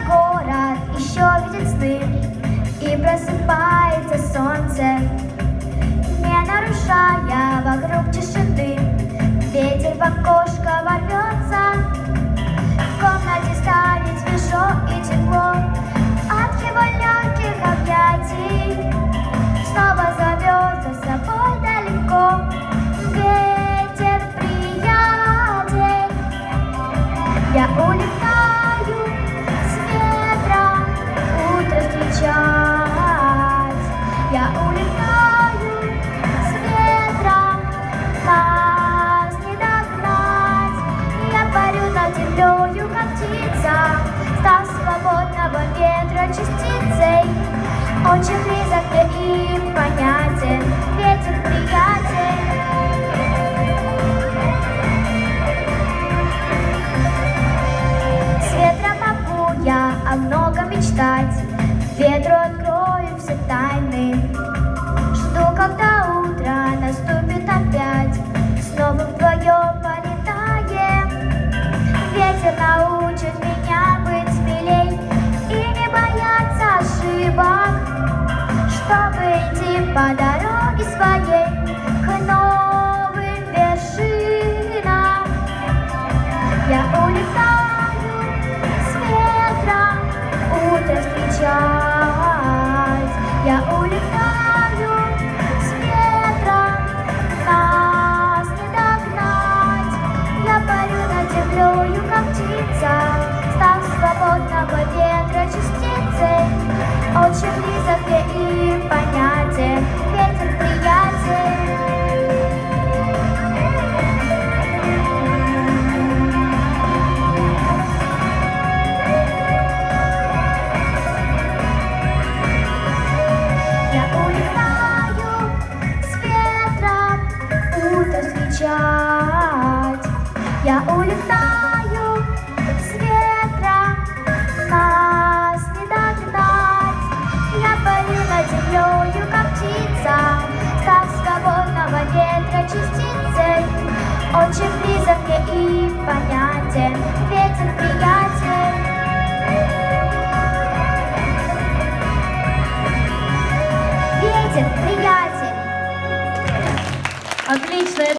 город еще видит сны, и просыпается солнце, не нарушая вокруг тишины. Ветер в окошко ворвется, в комнате станет свежо и тепло от его легких объятий. Снова зовет за собой далеко. Ветер приятель. Я улетаю с ветром утро встречать. Я улетаю с ветром, нас не догнать. Я парю над землею, как птица, став свободного ветра частицей. Очень близок мне и понятен ветер приятель. С ветром могу я о многом мечтать, ветру открою все тайны. Жду, когда утро наступит опять, снова вдвоем полетаем. Ветер научит меня быть смелей и не бояться ошибок, чтобы идти по дороге своей к новым вершинам. Я улетаю с ветром утро встречать. Я улетаю с ветром, нас не догнать. Я парю над землею, как птица, став свободного ветра частицей. Очень близок мне и понятен ветер приятель. Я улетаю с ветром утро встречать. Я улетаю с ветром, нас не догнать. Я парю над землею, как птица, став свободного ветра частицей. Очень близок мне и понятен ветер приятель. Ветер приятель. Отлично!